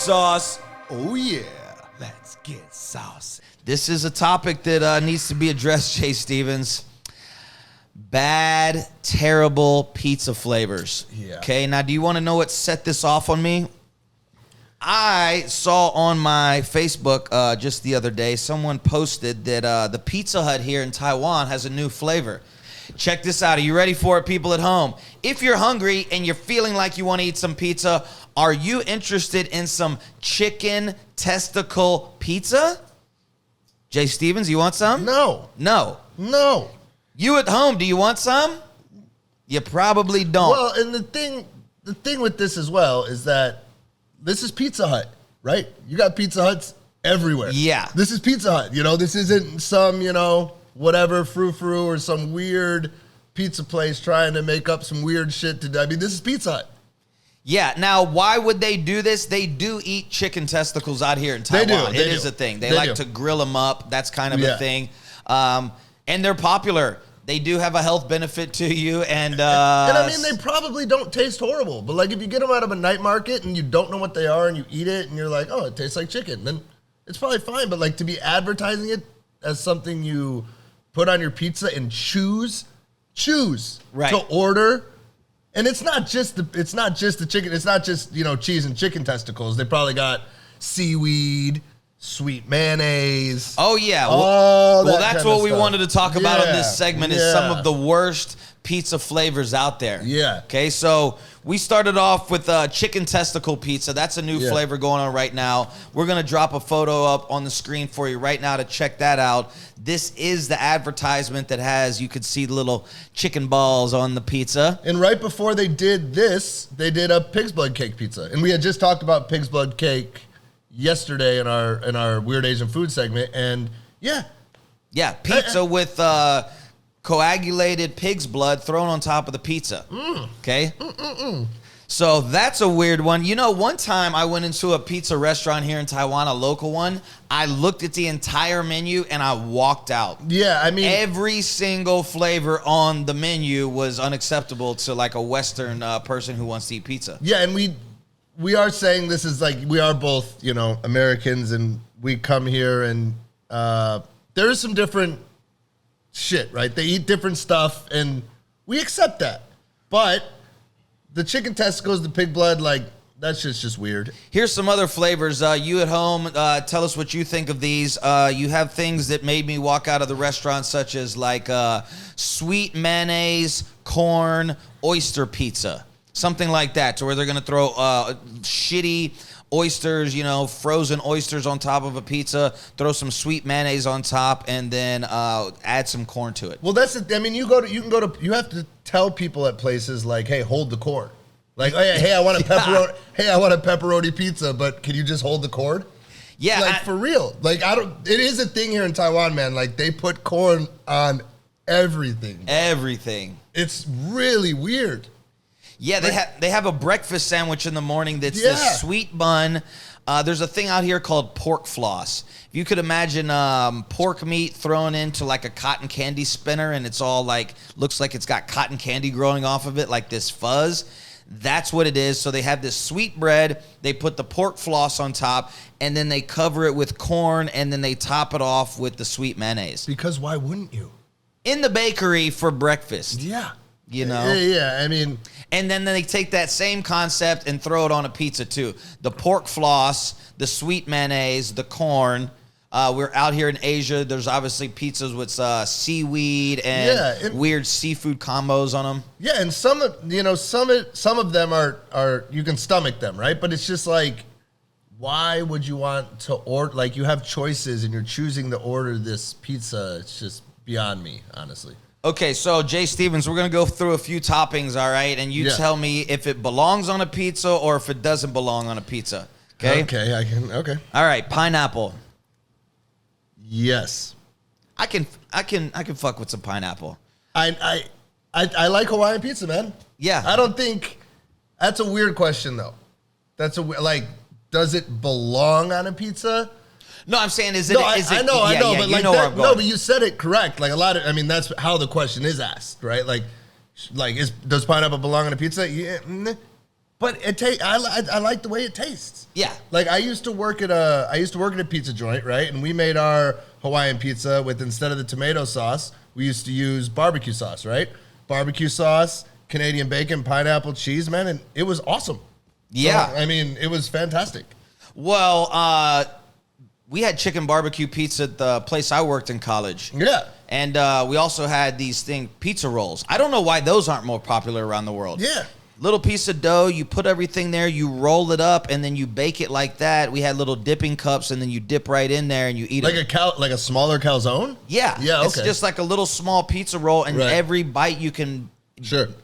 sauce. Oh yeah, let's get saucy. This is a topic that needs to be addressed, Jay Stevens. Bad, terrible pizza flavors. Yeah. Okay, now do you want to know what set this off on me? I saw on my Facebook just the other day, someone posted that the Pizza Hut here in Taiwan has a new flavor. Check this out. Are you ready for it, people at home? If you're hungry and you're feeling like you want to eat some pizza, are you interested in some chicken testicle pizza? Jay Stevens, you want some? No. You at home, do you want some? You probably don't. Well, and the thing with this as well is that this is Pizza Hut, right? You got Pizza Huts everywhere. Yeah. This is Pizza Hut. This isn't some, whatever, frou-frou or some weird pizza place trying to make up some weird shit to do. I mean, this is Pizza Hut. Yeah. Now, why would they do this? They do eat chicken testicles out here in Taiwan. It is a thing. They like to grill them up. That's kind of a thing. And they're popular. They do have a health benefit to you. And I mean, they probably don't taste horrible. But, like, if you get them out of a night market and you don't know what they are and you eat it and you're like, oh, it tastes like chicken, then it's probably fine. But, like, to be advertising it as something you put on your pizza and choose to order. And it's not just the chicken. It's not just, cheese and chicken testicles. They probably got seaweed, sweet mayonnaise. Oh, yeah. Well, that's what we wanted to talk about on this segment is some of the worst pizza flavors out there. Yeah. Okay, so we started off with chicken testicle pizza. That's a new flavor going on right now. We're going to drop a photo up on the screen for you right now to check that out. This is the advertisement that has, you could see the little chicken balls on the pizza. And right before they did this, they did a pig's blood cake pizza. And we had just talked about pig's blood cake yesterday in our Weird Asian Food segment. And pizza with coagulated pig's blood thrown on top of the pizza. Okay? So that's a weird one. One time I went into a pizza restaurant here in Taiwan, a local one. I looked at the entire menu and I walked out. Yeah, I mean, every single flavor on the menu was unacceptable to like a Western person who wants to eat pizza. Yeah, and we are saying this is like, we are both, Americans, and we come here and there is some different shit, right? They eat different stuff and we accept that. But the chicken testicles, the pig blood, like, that shit's just weird. Here's some other flavors. You at home, tell us what you think of these. You have things that made me walk out of the restaurant, such as like sweet mayonnaise, corn, oyster pizza. Something like that, to where they're going to throw shitty oysters, frozen oysters on top of a pizza, throw some sweet mayonnaise on top, and then add some corn to it. Well, you have to tell people at places like, hey, hold the corn. Like, oh yeah, hey, I want a pepperoni. Hey, I want a pepperoni pizza, but can you just hold the cord? Yeah, like for real. Like it is a thing here in Taiwan, man. Like they put corn on everything. Everything. It's really weird. Yeah, they have a breakfast sandwich in the morning that's this sweet bun. There's a thing out here called pork floss. If you could imagine pork meat thrown into like a cotton candy spinner, and it's all like, looks like it's got cotton candy growing off of it, like this fuzz. That's what it is. So they have this sweet bread, they put the pork floss on top, and then they cover it with corn, and then they top it off with the sweet mayonnaise. Because why wouldn't you? In the bakery for breakfast. Yeah. Yeah, I mean. And then they take that same concept and throw it on a pizza too. The pork floss, the sweet mayonnaise, the corn. We're out here in Asia. There's obviously pizzas with seaweed and weird seafood combos on them. Yeah, and some of them are you can stomach them, right? But it's just like, why would you want to order? Like, you have choices and you're choosing to order this pizza. It's just beyond me, honestly. Okay, so Jay Stevens, we're going to go through a few toppings, all right? And you tell me if it belongs on a pizza or if it doesn't belong on a pizza. Okay? Okay. All right, pineapple. Yes. I can fuck with some pineapple. I like Hawaiian pizza, man. Yeah. I don't think that's a weird question though. Does it belong on a pizza? No, I'm saying is it? No, I know, but like where I'm going. No, but you said it correct. Like that's how the question is asked, right? Does pineapple belong on a pizza? Yeah, But I like the way it tastes. Yeah. Like I used to work at a pizza joint, right? And we made our Hawaiian pizza with, instead of the tomato sauce, we used to use barbecue sauce, right? Barbecue sauce, Canadian bacon, pineapple, cheese, man, and it was awesome. Yeah. So, I mean, it was fantastic. Well, we had chicken barbecue pizza at the place I worked in college. Yeah. And we also had these pizza rolls. I don't know why those aren't more popular around the world. Yeah. Little piece of dough, you put everything there, you roll it up, and then you bake it like that. We had little dipping cups, and then you dip right in there and you eat it. Like a smaller calzone? Yeah. Yeah, okay. It's just like a little small pizza roll, and every bite you can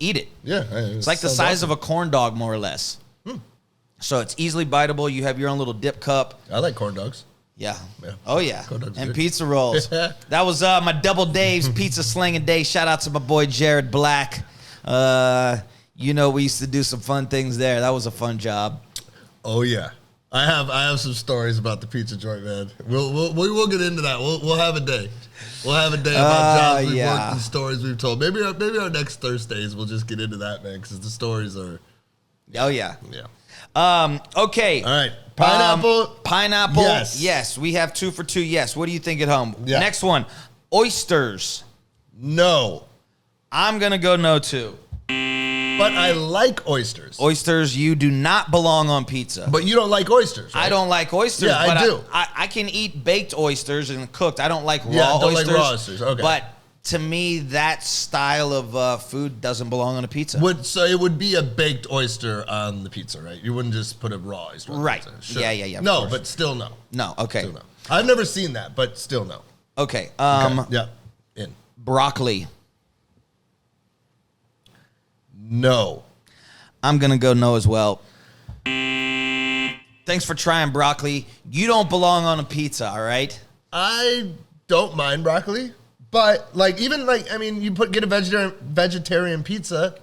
eat it. Yeah. It's like the size of a corn dog, more or less. So it's easily biteable. You have your own little dip cup. I like corn dogs. Yeah. Oh, yeah. And good. pizza rolls. That was my Double Dave's Pizza Slinging Day. Shout out to my boy Jared Black. We used to do some fun things there. That was a fun job. Oh, yeah. I have some stories about the pizza joint, man. We'll get into that. We'll have a day. We'll have a day about jobs we've worked and stories we've told. Maybe our next Thursdays we'll just get into that, man, because the stories are... Oh, yeah. Yeah. Okay. All right. Pineapple. Yes. We have 2 for 2. Yes. What do you think at home? Yeah. Next one. Oysters. No. I'm going to go no, too. But I like oysters. Oysters, you do not belong on pizza. But you don't like oysters, right? I don't like oysters. Yeah, but I do. I can eat baked oysters and cooked. I don't like raw don't oysters. like raw oysters. Okay. But to me, that style of food doesn't belong on a pizza. So it would be a baked oyster on the pizza, right? You wouldn't just put a raw oyster on the pizza. Sure. Yeah. No, but still no. No, okay. Still no. I've never seen that, but still no. Okay. Yeah. In. Broccoli. No. I'm going to go no as well. Thanks for trying broccoli. You don't belong on a pizza, all right? I don't mind broccoli, but you get a vegetarian pizza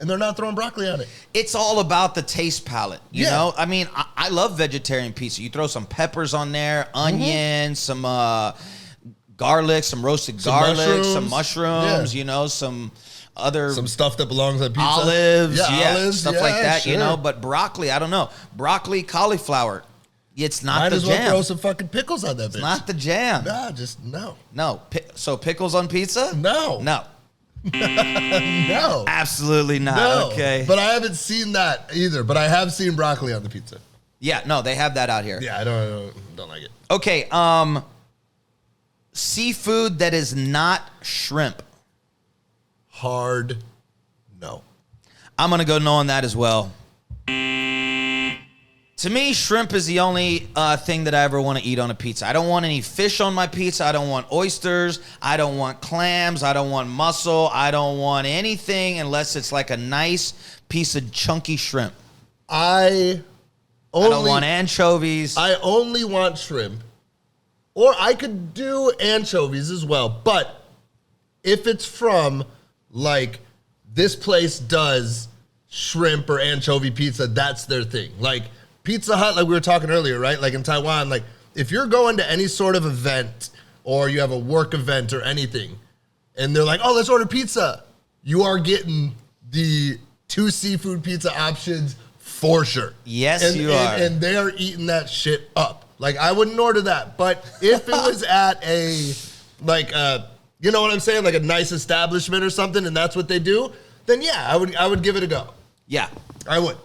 and they're not throwing broccoli on it. It's all about the taste palette, you know? I mean, I love vegetarian pizza. You throw some peppers on there, onions, some garlic, some roasted garlic, some mushrooms, some stuff that belongs on pizza. Olives, olives, stuff like that, sure. But broccoli, I don't know. Broccoli, cauliflower, it's not Might the as well jam. throw some fucking pickles on that bitch. It's not the jam. Nah, just no. No. So pickles on pizza? No. No. No. Absolutely not. No. Okay. But I haven't seen that either. But I have seen broccoli on the pizza. Yeah, no, they have that out here. Yeah, I don't like it. Okay, seafood that is not shrimp. Hard no. I'm going to go no on that as well. To me, shrimp is the only thing that I ever want to eat on a pizza. I don't want any fish on my pizza. I don't want oysters. I don't want clams. I don't want mussel. I don't want anything unless it's like a nice piece of chunky shrimp. I don't want anchovies. I only want shrimp. Or I could do anchovies as well. But if it's from, like, this place does shrimp or anchovy pizza, that's their thing. Like, Pizza Hut, like we were talking earlier, right? Like in Taiwan, like if you're going to any sort of event or you have a work event or anything, and they're like, oh, let's order pizza, you are getting the 2 seafood pizza options for sure. Yes, you are. And they're eating that shit up. Like, I wouldn't order that. But if it was at a, like, you know what I'm saying? Like a nice establishment or something, and that's what they do, then yeah, I would give it a go. Yeah. I would.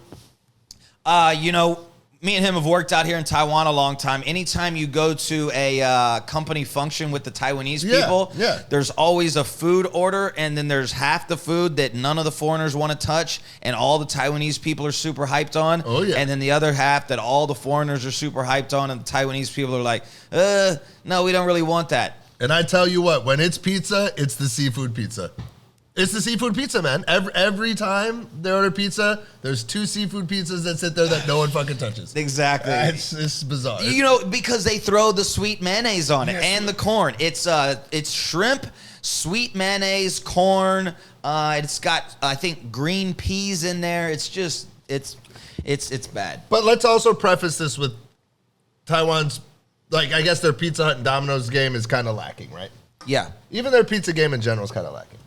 Me and him have worked out here in Taiwan a long time. Anytime you go to a company function with the Taiwanese people, there's always a food order, and then there's half the food that none of the foreigners want to touch, and all the Taiwanese people are super hyped on. Oh, yeah. And then the other half that all the foreigners are super hyped on, and the Taiwanese people are like, no, we don't really want that. And I tell you what, when it's pizza, it's the seafood pizza. It's the seafood pizza, man. Every time they order pizza, there's 2 seafood pizzas that sit there that no one fucking touches. Exactly. It's bizarre. Because they throw the sweet mayonnaise on it and the corn. It's shrimp, sweet mayonnaise, corn. It's got, I think, green peas in there. It's just, it's bad. But let's also preface this with Taiwan's, like, I guess their Pizza Hut and Domino's game is kind of lacking, right? Yeah. Even their pizza game in general is kind of lacking.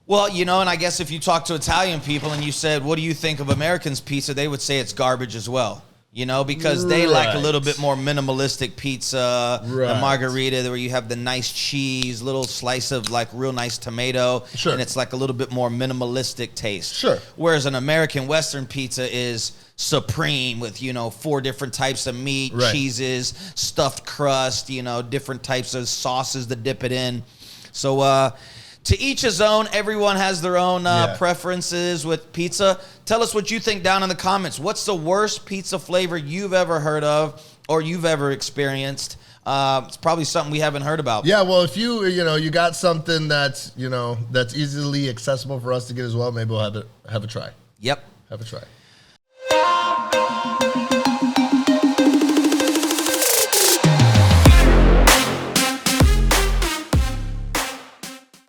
Well, you know, and I guess if you talk to Italian people and you said, what do you think of Americans' pizza? They would say it's garbage as well. You know, because they like a little bit more minimalistic pizza, the margarita, where you have the nice cheese, little slice of like real nice tomato, and it's like a little bit more minimalistic taste. Sure. Whereas an American Western pizza is supreme with, you know, 4 different types of meat, cheeses, stuffed crust, you know, different types of sauces to dip it in. So, to each his own. Everyone has their own preferences with pizza. Tell us what you think down in the comments. What's the worst pizza flavor you've ever heard of or you've ever experienced? It's probably something we haven't heard about. Yeah, well, if you got something that's easily accessible for us to get as well, maybe we'll have a try. Yep. Have a try.